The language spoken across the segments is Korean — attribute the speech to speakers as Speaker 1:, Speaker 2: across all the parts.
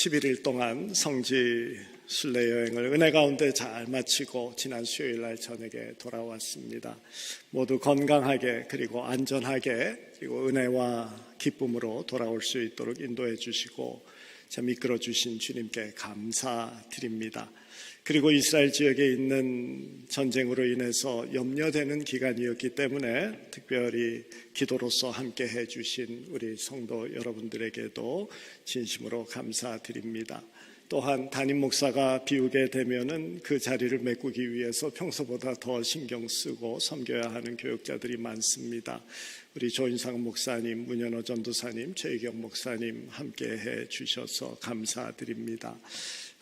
Speaker 1: 11일 동안 성지 순례 여행을 은혜 가운데 잘 마치고 지난 수요일 날 저녁에 돌아왔습니다. 모두 건강하게 그리고 안전하게 그리고 은혜와 기쁨으로 돌아올 수 있도록 인도해 주시고 참 이끌어 주신 주님께 감사드립니다. 그리고 이스라엘 지역에 있는 전쟁으로 인해서 염려되는 기간이었기 때문에 특별히 기도로서 함께 해주신 우리 성도 여러분들에게도 진심으로 감사드립니다. 또한 담임 목사가 비우게 되면은 그 자리를 메꾸기 위해서 평소보다 더 신경 쓰고 섬겨야 하는 교역자들이 많습니다. 우리 조인상 목사님, 문현호 전도사님, 최희경 목사님 함께 해 주셔서 감사드립니다.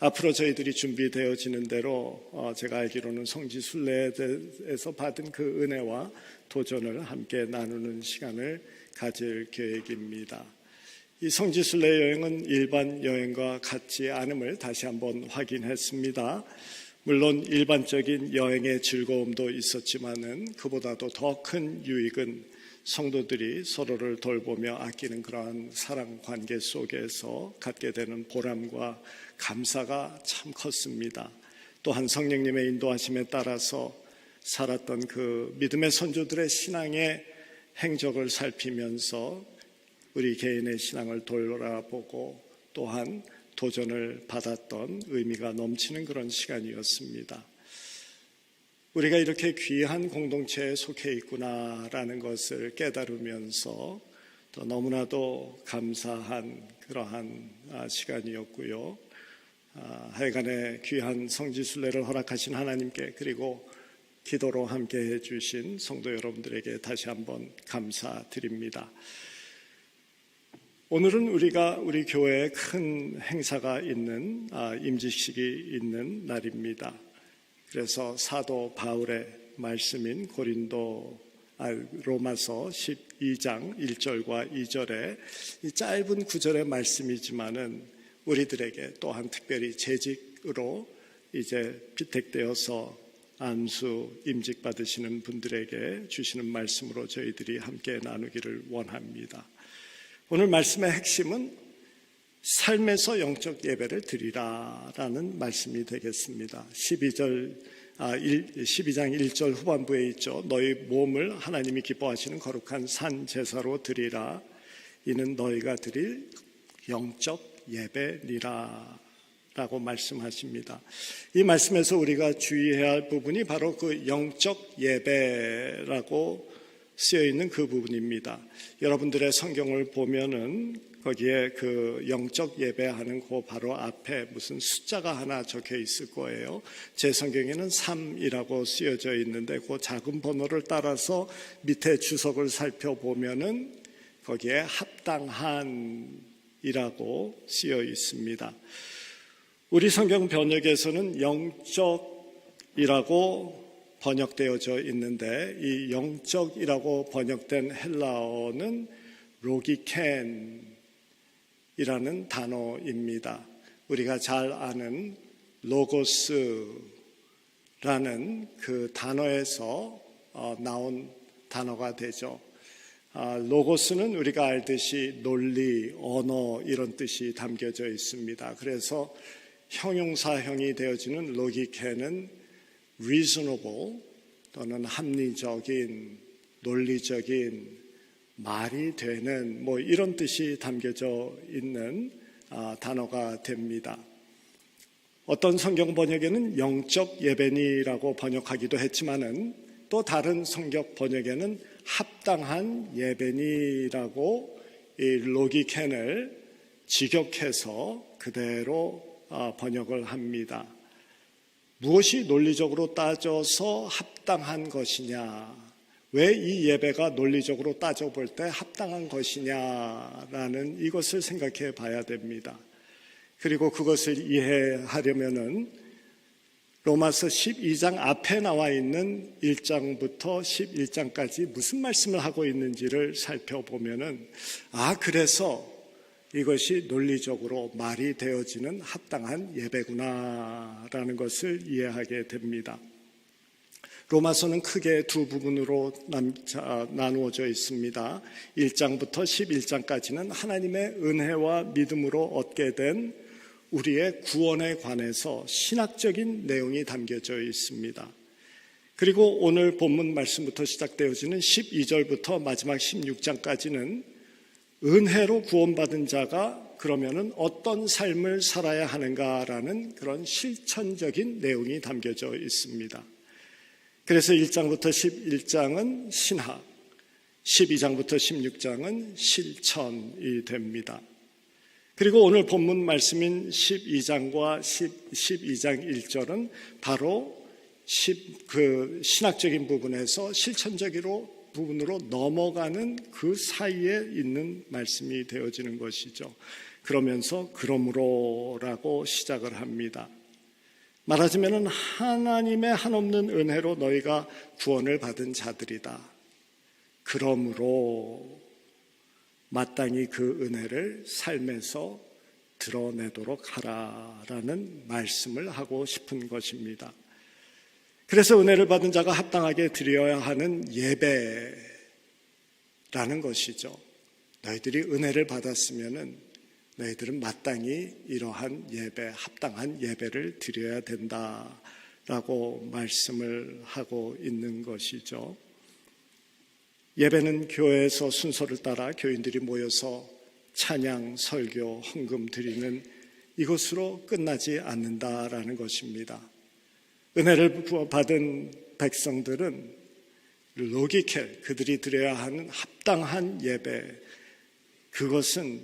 Speaker 1: 앞으로 저희들이 준비되어지는 대로 제가 알기로는 성지 순례에서 받은 그 은혜와 도전을 함께 나누는 시간을 가질 계획입니다. 이 성지 순례 여행은 일반 여행과 같지 않음을 다시 한번 확인했습니다. 물론 일반적인 여행의 즐거움도 있었지만은 그보다도 더 큰 유익은 성도들이 서로를 돌보며 아끼는 그러한 사랑 관계 속에서 갖게 되는 보람과 감사가 참 컸습니다. 또한 성령님의 인도하심에 따라서 살았던 그 믿음의 선조들의 신앙의 행적을 살피면서 우리 개인의 신앙을 돌아보고 또한 도전을 받았던 의미가 넘치는 그런 시간이었습니다. 우리가 이렇게 귀한 공동체에 속해 있구나라는 것을 깨달으면서 또 너무나도 감사한 그러한 시간이었고요. 하여간에 귀한 성지순례를 허락하신 하나님께 그리고 기도로 함께 해주신 성도 여러분들에게 다시 한번 감사드립니다. 오늘은 우리가 우리 교회에 큰 행사가 있는 임직식이 있는 날입니다. 그래서 사도 바울의 말씀인 로마서 12장 1절과 2절에 이 짧은 구절의 말씀이지만은 우리들에게 또한 특별히 재직으로 이제 피택되어서 안수 임직 받으시는 분들에게 주시는 말씀으로 저희들이 함께 나누기를 원합니다. 오늘 말씀의 핵심은 삶에서 영적 예배를 드리라라는 말씀이 되겠습니다. 12장 1절 후반부에 있죠. 너희 몸을 하나님이 기뻐하시는 거룩한 산 제사로 드리라. 이는 너희가 드릴 영적 예배니라 라고 말씀하십니다. 이 말씀에서 우리가 주의해야 할 부분이 바로 그 영적 예배라고 쓰여 있는 그 부분입니다. 여러분들의 성경을 보면은 거기에 그 영적 예배하는 그 바로 앞에 무슨 숫자가 하나 적혀 있을 거예요. 제 성경에는 3이라고 쓰여져 있는데 그 작은 번호를 따라서 밑에 주석을 살펴보면은 거기에 합당한이라고 쓰여 있습니다. 우리 성경 번역에서는 영적이라고 번역되어져 있는데 이 영적이라고 번역된 헬라어는 로기켄이라는 단어입니다. 우리가 잘 아는 로고스라는 그 단어에서 나온 단어가 되죠. 로고스는 우리가 알듯이 논리, 언어 이런 뜻이 담겨져 있습니다. 그래서 형용사형이 되어지는 로기켄은 reasonable 또는 합리적인, 논리적인, 말이 되는 이런 뜻이 담겨져 있는 단어가 됩니다. 어떤 성경 번역에는 영적 예배니라고 번역하기도 했지만은 또 다른 성경 번역에는 합당한 예배니라고 이 로기켄을 직역해서 그대로 번역을 합니다. 무엇이 논리적으로 따져서 합당한 것이냐, 왜 이 예배가 논리적으로 따져볼 때 합당한 것이냐라는 이것을 생각해 봐야 됩니다. 그리고 그것을 이해하려면은 로마서 12장 앞에 나와 있는 1장부터 11장까지 무슨 말씀을 하고 있는지를 살펴보면은 그래서 이것이 논리적으로 말이 되어지는 합당한 예배구나라는 것을 이해하게 됩니다. 로마서는 크게 두 부분으로 나누어져 있습니다. 1장부터 11장까지는 하나님의 은혜와 믿음으로 얻게 된 우리의 구원에 관해서 신학적인 내용이 담겨져 있습니다. 그리고 오늘 본문 말씀부터 시작되어지는 12절부터 마지막 16장까지는 은혜로 구원받은 자가 그러면은 어떤 삶을 살아야 하는가라는 그런 실천적인 내용이 담겨져 있습니다. 그래서 1장부터 11장은 신학, 12장부터 16장은 실천이 됩니다. 그리고 오늘 본문 말씀인 12장과 12장 1절은 바로 신학적인 부분에서 실천적으로 부분으로 넘어가는 그 사이에 있는 말씀이 되어지는 것이죠. 그러면서 그러므로라고 시작을 합니다. 말하자면 하나님의 한없는 은혜로 너희가 구원을 받은 자들이다. 그러므로 마땅히 그 은혜를 삶에서 드러내도록 하라라는 말씀을 하고 싶은 것입니다. 그래서 은혜를 받은 자가 합당하게 드려야 하는 예배라는 것이죠. 너희들이 은혜를 받았으면은 너희들은 마땅히 이러한 예배, 합당한 예배를 드려야 된다라고 말씀을 하고 있는 것이죠. 예배는 교회에서 순서를 따라 교인들이 모여서 찬양, 설교, 헌금 드리는 이것으로 끝나지 않는다라는 것입니다. 은혜를 받은 백성들은 로기켈, 그들이 드려야 하는 합당한 예배, 그것은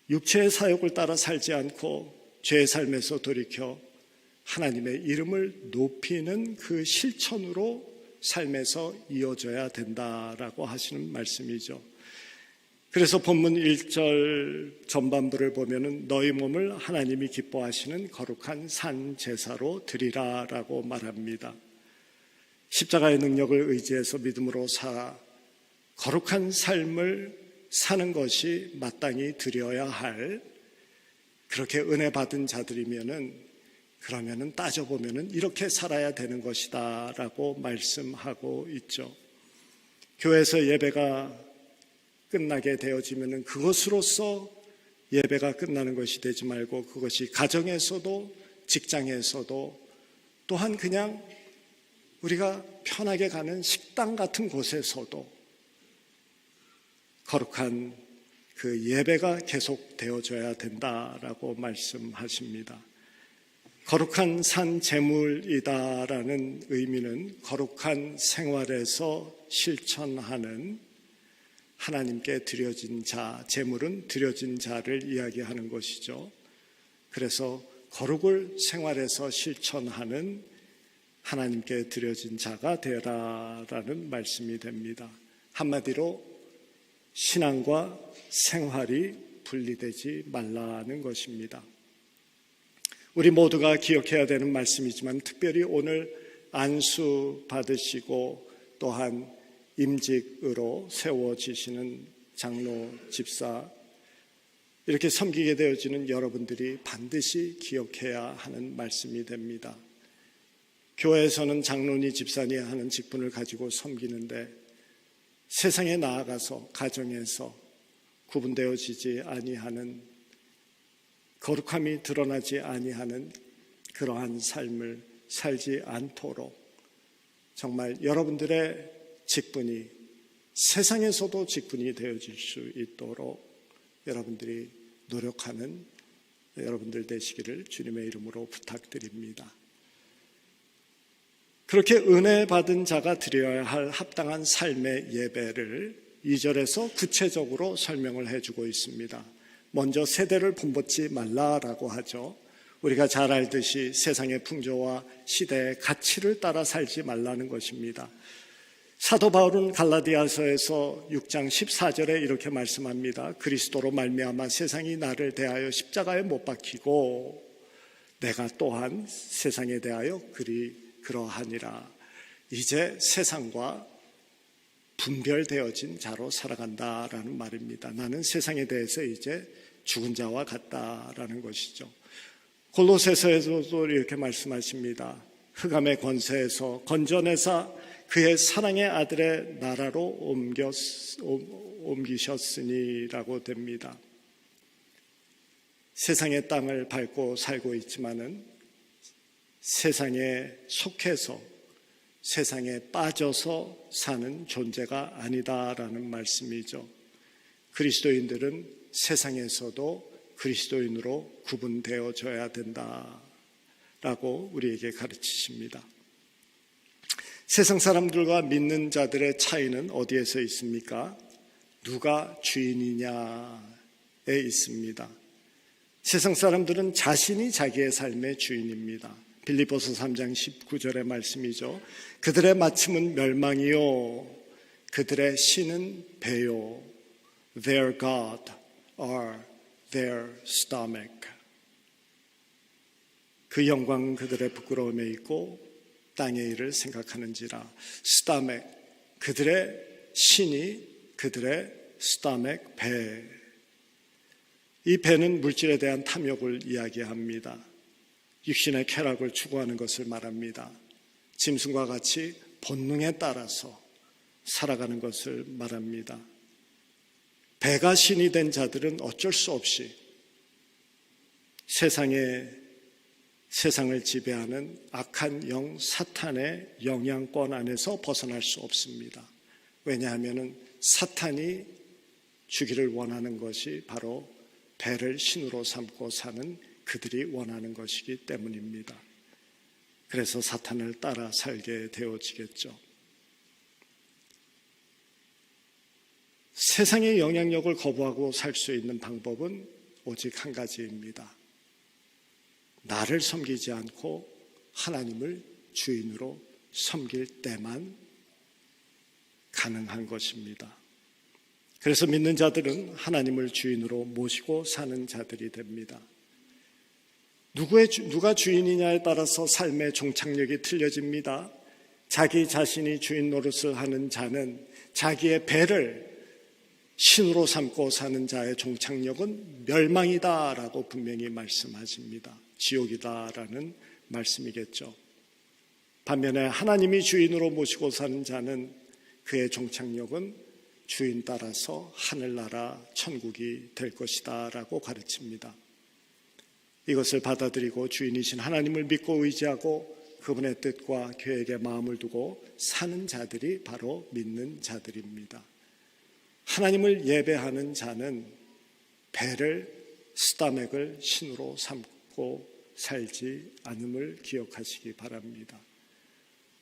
Speaker 1: 육체의 사욕을 따라 살지 않고 죄의 삶에서 돌이켜 하나님의 이름을 높이는 그 실천으로 삶에서 이어져야 된다라고 하시는 말씀이죠. 그래서 본문 1절 전반부를 보면은 너희 몸을 하나님이 기뻐하시는 거룩한 산 제사로 드리라라고 말합니다. 십자가의 능력을 의지해서 믿음으로 살아 거룩한 삶을 사는 것이 마땅히 드려야 할, 그렇게 은혜 받은 그러면은 따져보면은 이렇게 살아야 되는 것이다 라고 말씀하고 있죠. 교회에서 예배가 끝나게 되어지면은 그것으로서 예배가 끝나는 것이 되지 말고 그것이 가정에서도 직장에서도 또한 그냥 우리가 편하게 가는 식당 같은 곳에서도 거룩한 그 예배가 계속 되어져야 된다라고 말씀하십니다. 거룩한 산 제물이다라는 의미는 거룩한 생활에서 실천하는 하나님께 드려진 자, 제물은 드려진 자를 이야기하는 것이죠. 그래서 거룩을 생활에서 실천하는 하나님께 드려진 자가 되라라는 말씀이 됩니다. 한마디로 신앙과 생활이 분리되지 말라는 것입니다. 우리 모두가 기억해야 되는 말씀이지만 특별히 오늘 안수 받으시고 또한 임직으로 세워지시는 장로, 집사, 이렇게 섬기게 되어지는 여러분들이 반드시 기억해야 하는 말씀이 됩니다. 교회에서는 장로니 집사니 하는 직분을 가지고 섬기는데 세상에 나아가서 가정에서 구분되어지지 아니하는, 거룩함이 드러나지 아니하는 그러한 삶을 살지 않도록 정말 여러분들의 직분이 세상에서도 직분이 되어질 수 있도록 여러분들이 노력하는 여러분들 되시기를 주님의 이름으로 부탁드립니다. 그렇게 은혜 받은 자가 드려야 할 합당한 삶의 예배를 2절에서 구체적으로 설명을 해주고 있습니다. 먼저 세대를 본받지 말라라고 하죠. 우리가 잘 알듯이 세상의 풍조와 시대의 가치를 따라 살지 말라는 것입니다. 사도 바울은 갈라디아서에서 6장 14절에 이렇게 말씀합니다. 그리스도로 말미암아 세상이 나를 대하여 십자가에 못 박히고 내가 또한 세상에 대하여 그러하니라. 이제 세상과 분별되어진 자로 살아간다라는 말입니다. 나는 세상에 대해서 이제 죽은 자와 같다라는 것이죠. 골로새서에서도 이렇게 말씀하십니다. 흑암의 권세에서 건져내사 그의 사랑의 아들의 나라로 옮기셨으니라고 됩니다. 세상의 땅을 밟고 살고 있지만은 세상에 속해서 세상에 빠져서 사는 존재가 아니다라는 말씀이죠. 그리스도인들은 세상에서도 그리스도인으로 구분되어져야 된다라고 우리에게 가르치십니다. 세상 사람들과 믿는 자들의 차이는 어디에서 있습니까? 누가 주인이냐에 있습니다. 세상 사람들은 자신이 자기의 삶의 주인입니다. 빌립보서 3장 19절의 말씀이죠. 그들의 마침은 멸망이요 그들의 신은 배요. Their God are their stomach. 그 영광은 그들의 부끄러움에 있고 땅의 일을 생각하는지라. stomach, 그들의 신이 그들의 stomach, 배. 이 배는 물질에 대한 탐욕을 이야기합니다. 육신의 쾌락을 추구하는 것을 말합니다. 짐승과 같이 본능에 따라서 살아가는 것을 말합니다. 배가 신이 된 자들은 어쩔 수 없이 세상을 지배하는 악한 영 사탄의 영향권 안에서 벗어날 수 없습니다. 왜냐하면 사탄이 주기를 원하는 것이 바로 배를 신으로 삼고 사는 그들이 원하는 것이기 때문입니다. 그래서 사탄을 따라 살게 되어지겠죠. 세상의 영향력을 거부하고 살 수 있는 방법은 오직 한 가지입니다. 나를 섬기지 않고 하나님을 주인으로 섬길 때만 가능한 것입니다. 그래서 믿는 자들은 하나님을 주인으로 모시고 사는 자들이 됩니다. 누가 주인이냐에 따라서 삶의 종착역이 틀려집니다. 자기 자신이 주인 노릇을 하는 자는 자기의 배를 신으로 삼고 사는 자의 종착역은 멸망이다라고 분명히 말씀하십니다. 지옥이다라는 말씀이겠죠. 반면에 하나님이 주인으로 모시고 사는 자는 그의 종착역은 주인 따라서 하늘나라 천국이 될 것이다라고 가르칩니다. 이것을 받아들이고 주인이신 하나님을 믿고 의지하고 그분의 뜻과 계획에 마음을 두고 사는 자들이 바로 믿는 자들입니다. 하나님을 예배하는 자는 배를 스타맥을 신으로 삼고 살지 않음을 기억하시기 바랍니다.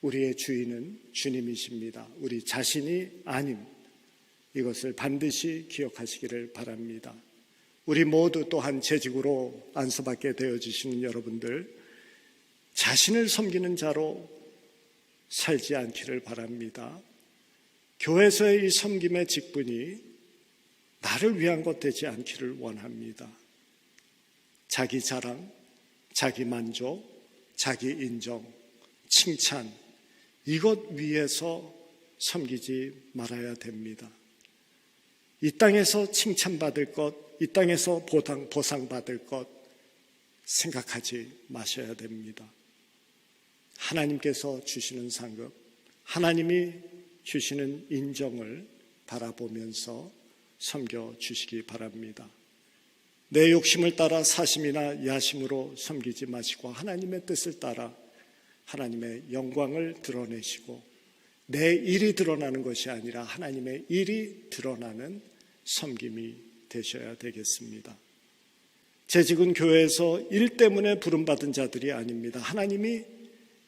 Speaker 1: 우리의 주인은 주님이십니다. 우리 자신이 아님, 이것을 반드시 기억하시기를 바랍니다. 우리 모두 또한 재직으로 안수받게 되어지시는 여러분들, 자신을 섬기는 자로 살지 않기를 바랍니다. 교회에서의 이 섬김의 직분이 나를 위한 것 되지 않기를 원합니다. 자기 자랑, 자기 만족, 자기 인정, 칭찬, 이것 위해서 섬기지 말아야 됩니다. 이 땅에서 칭찬받을 것, 이 땅에서 보상받을 것 생각하지 마셔야 됩니다. 하나님께서 주시는 상급, 하나님이 주시는 인정을 바라보면서 섬겨주시기 바랍니다. 내 욕심을 따라 사심이나 야심으로 섬기지 마시고 하나님의 뜻을 따라 하나님의 영광을 드러내시고 내 일이 드러나는 것이 아니라 하나님의 일이 드러나는 섬김이 되셔야 되겠습니다. 재직은 교회에서 일 때문에 부름받은 자들이 아닙니다. 하나님이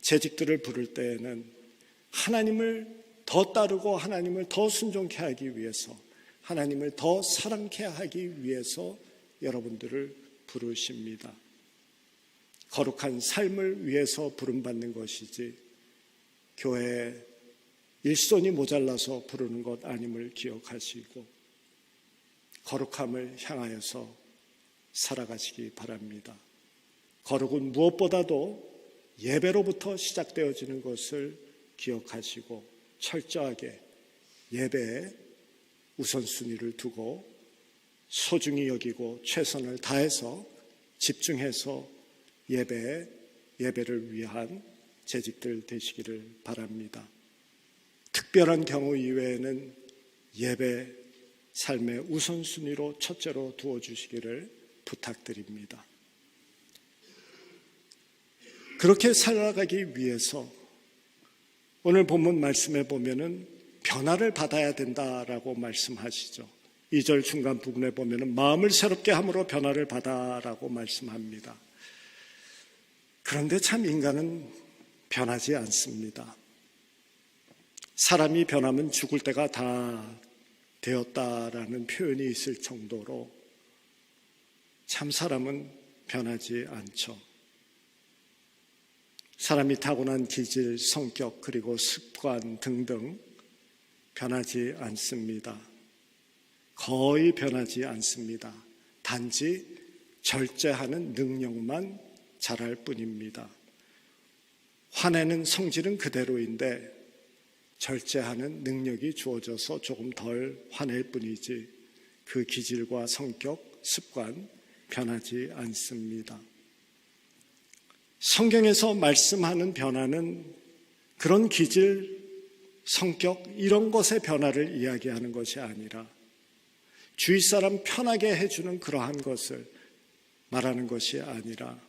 Speaker 1: 재직들을 부를 때에는 하나님을 더 따르고 하나님을 더 순종케 하기 위해서, 하나님을 더 사랑케 하기 위해서 여러분들을 부르십니다. 거룩한 삶을 위해서 부름받는 것이지 교회에 일손이 모자라서 부르는 것 아님을 기억하시고 거룩함을 향하여서 살아가시기 바랍니다. 거룩은 무엇보다도 예배로부터 시작되어지는 것을 기억하시고 철저하게 예배에 우선순위를 두고 소중히 여기고 최선을 다해서 집중해서 예배를 위한 재직들 되시기를 바랍니다. 특별한 경우 이외에는 예배 삶의 우선순위로 첫째로 두어주시기를 부탁드립니다. 그렇게 살아가기 위해서 오늘 본문 말씀에 보면은 변화를 받아야 된다라고 말씀하시죠. 2절 중간 부분에 보면은 마음을 새롭게 함으로 변화를 받아라고 말씀합니다. 그런데 참 인간은 변하지 않습니다. 사람이 변하면 죽을 때가 다 되었다라는 표현이 있을 정도로 참 사람은 변하지 않죠. 사람이 타고난 기질, 성격, 그리고 습관 등등 변하지 않습니다. 거의 변하지 않습니다. 단지 절제하는 능력만 자랄 뿐입니다. 화내는 성질은 그대로인데 절제하는 능력이 주어져서 조금 덜 화낼 뿐이지 그 기질과 성격, 습관 변하지 않습니다. 성경에서 말씀하는 변화는 그런 기질, 성격 이런 것의 변화를 이야기하는 것이 아니라 주위 사람 편하게 해주는 그러한 것을 말하는 것이 아니라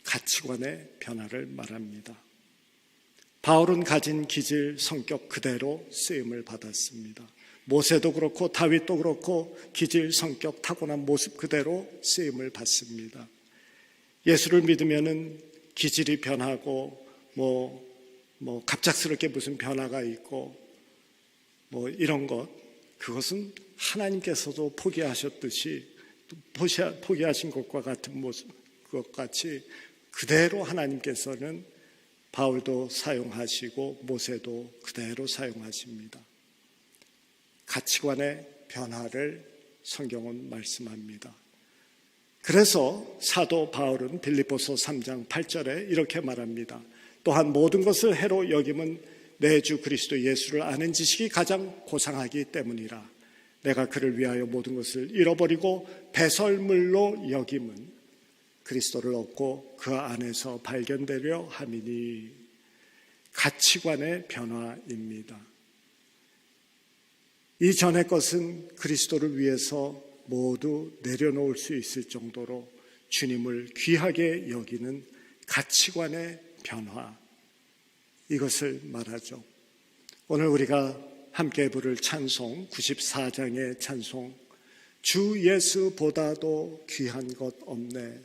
Speaker 1: 가치관의 변화를 말합니다. 바울은 가진 기질, 성격 그대로 쓰임을 받았습니다. 모세도 그렇고 다윗도 그렇고 기질, 성격, 타고난 모습 그대로 쓰임을 받습니다. 예수를 믿으면은 기질이 변하고 갑작스럽게 무슨 변화가 있고 이런 것, 그것은 하나님께서도 포기하셨듯이 포기하신 것과 같은 모습, 것 같이 그대로 하나님께서는 바울도 사용하시고 모세도 그대로 사용하십니다. 가치관의 변화를 성경은 말씀합니다. 그래서 사도 바울은 빌립보서 3장 8절에 이렇게 말합니다. 또한 모든 것을 해로 여김은 내 주 그리스도 예수를 아는 지식이 가장 고상하기 때문이라. 내가 그를 위하여 모든 것을 잃어버리고 배설물로 여김은 그리스도를 얻고 그 안에서 발견되려 함이니. 가치관의 변화입니다. 이전의 것은 그리스도를 위해서 모두 내려놓을 수 있을 정도로 주님을 귀하게 여기는 가치관의 변화, 이것을 말하죠. 오늘 우리가 함께 부를 찬송 94장의 찬송, 주 예수보다도 귀한 것 없네,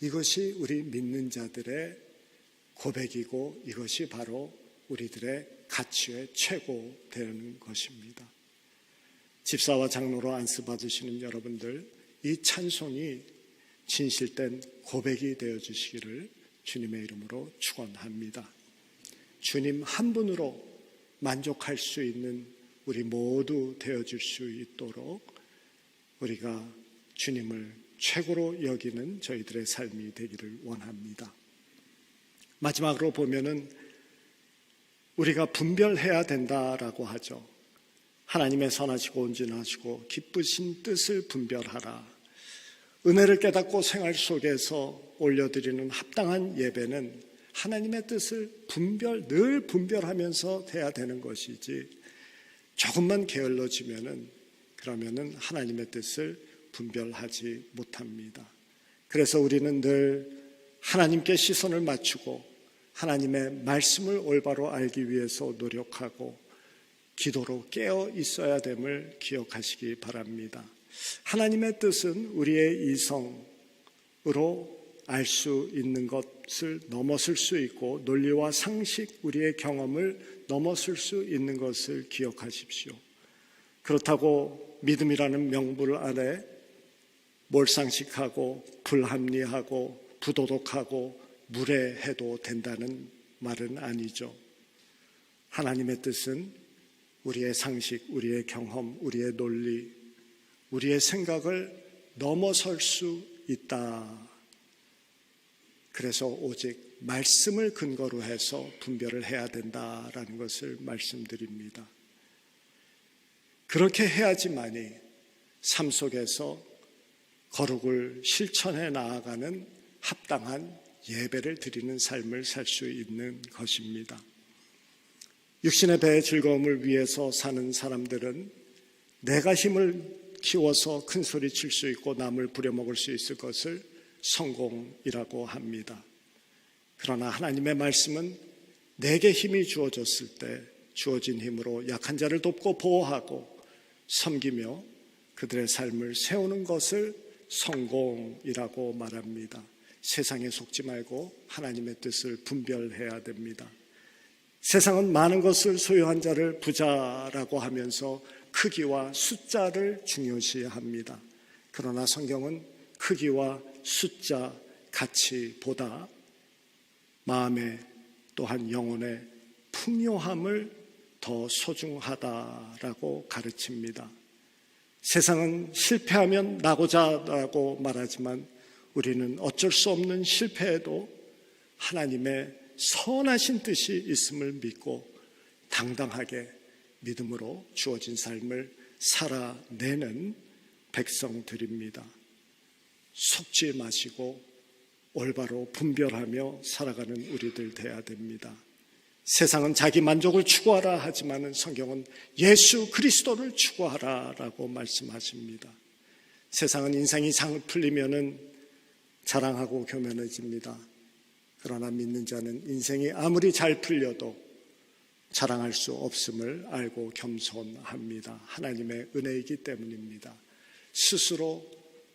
Speaker 1: 이것이 우리 믿는 자들의 고백이고 이것이 바로 우리들의 가치의 최고 되는 것입니다. 집사와 장로로 안수받으시는 여러분들, 이 찬송이 진실된 고백이 되어주시기를 주님의 이름으로 축원합니다. 주님 한 분으로 만족할 수 있는 우리 모두 되어줄 수 있도록 우리가 주님을 최고로 여기는 저희들의 삶이 되기를 원합니다. 마지막으로 보면은 우리가 분별해야 된다라고 하죠. 하나님의 선하시고 온전하시고 기쁘신 뜻을 분별하라. 은혜를 깨닫고 생활 속에서 올려드리는 합당한 예배는 하나님의 뜻을 늘 분별하면서 해야 되는 것이지, 조금만 게을러지면은 그러면은 하나님의 뜻을 분별하지 못합니다. 그래서 우리는 늘 하나님께 시선을 맞추고 하나님의 말씀을 올바로 알기 위해서 노력하고 기도로 깨어 있어야 됨을 기억하시기 바랍니다. 하나님의 뜻은 우리의 이성으로 알 수 있는 것을 넘어설 수 있고 논리와 상식, 우리의 경험을 넘어설 수 있는 것을 기억하십시오. 그렇다고 믿음이라는 명분 아래 몰상식하고 불합리하고 부도덕하고 무례해도 된다는 말은 아니죠. 하나님의 뜻은 우리의 상식, 우리의 경험, 우리의 논리, 우리의 생각을 넘어설 수 있다. 그래서 오직 말씀을 근거로 해서 분별을 해야 된다라는 것을 말씀드립니다. 그렇게 해야지만이 삶 속에서 거룩을 실천해 나아가는 합당한 예배를 드리는 삶을 살 수 있는 것입니다. 육신의 배의 즐거움을 위해서 사는 사람들은 내가 힘을 키워서 큰 소리 칠 수 있고 남을 부려먹을 수 있을 것을 성공이라고 합니다. 그러나 하나님의 말씀은 내게 힘이 주어졌을 때 주어진 힘으로 약한 자를 돕고 보호하고 섬기며 그들의 삶을 세우는 것을 성공이라고 말합니다. 세상에 속지 말고 하나님의 뜻을 분별해야 됩니다. 세상은 많은 것을 소유한 자를 부자라고 하면서 크기와 숫자를 중요시합니다. 그러나 성경은 크기와 숫자, 가치보다 마음의 또한 영혼의 풍요함을 더 소중하다라고 가르칩니다. 세상은 실패하면 나고자라고 말하지만 우리는 어쩔 수 없는 실패에도 하나님의 선하신 뜻이 있음을 믿고 당당하게 믿음으로 주어진 삶을 살아내는 백성들입니다. 속지 마시고 올바로 분별하며 살아가는 우리들 돼야 됩니다. 세상은 자기 만족을 추구하라 하지만 성경은 예수 그리스도를 추구하라라고 말씀하십니다. 세상은 인생이 잘 풀리면은 자랑하고 교만해집니다. 그러나 믿는 자는 인생이 아무리 잘 풀려도 자랑할 수 없음을 알고 겸손합니다. 하나님의 은혜이기 때문입니다. 스스로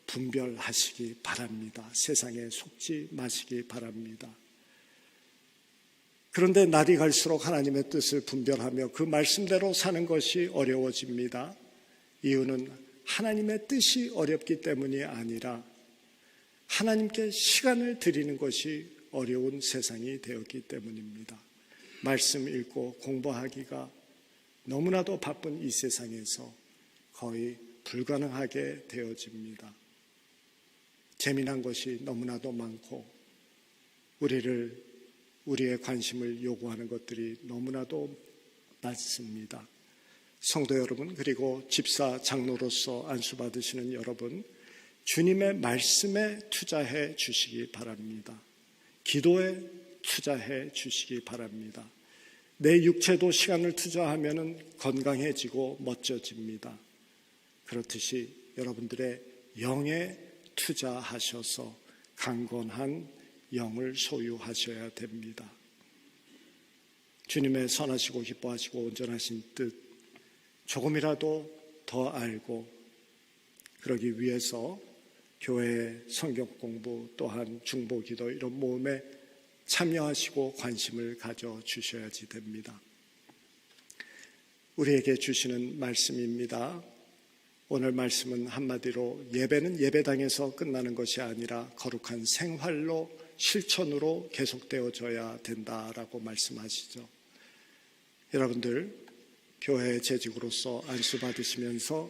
Speaker 1: 분별하시기 바랍니다. 세상에 속지 마시기 바랍니다. 그런데 날이 갈수록 하나님의 뜻을 분별하며 그 말씀대로 사는 것이 어려워집니다. 이유는 하나님의 뜻이 어렵기 때문이 아니라 하나님께 시간을 드리는 것이 어려운 세상이 되었기 때문입니다. 말씀 읽고 공부하기가 너무나도 바쁜 이 세상에서 거의 불가능하게 되어집니다. 재미난 것이 너무나도 많고 우리의 관심을 요구하는 것들이 너무나도 많습니다. 성도 여러분, 그리고 집사 장로로서 안수받으시는 여러분, 주님의 말씀에 투자해 주시기 바랍니다. 기도에 투자해 주시기 바랍니다. 내 육체도 시간을 투자하면 건강해지고 멋져집니다. 그렇듯이 여러분들의 영에 투자하셔서 강건한 영을 소유하셔야 됩니다. 주님의 선하시고 기뻐하시고 온전하신 뜻 조금이라도 더 알고 그러기 위해서 교회의 성경 공부 또한 중보기도 이런 모임에 참여하시고 관심을 가져주셔야지 됩니다. 우리에게 주시는 말씀입니다. 오늘 말씀은 한마디로 예배는 예배당에서 끝나는 것이 아니라 거룩한 생활로 실천으로 계속되어져야 된다라고 말씀하시죠. 여러분들 교회의 재직으로서 안수받으시면서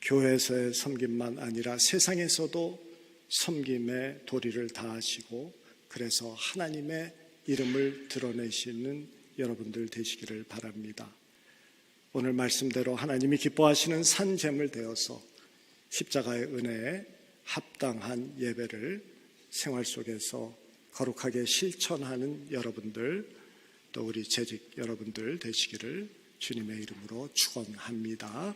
Speaker 1: 교회에서의 섬김만 아니라 세상에서도 섬김의 도리를 다하시고 그래서 하나님의 이름을 드러내시는 여러분들 되시기를 바랍니다. 오늘 말씀대로 하나님이 기뻐하시는 산재물 되어서 십자가의 은혜에 합당한 예배를 생활 속에서 거룩하게 실천하는 여러분들, 또 우리 재직 여러분들 되시기를 주님의 이름으로 축원합니다.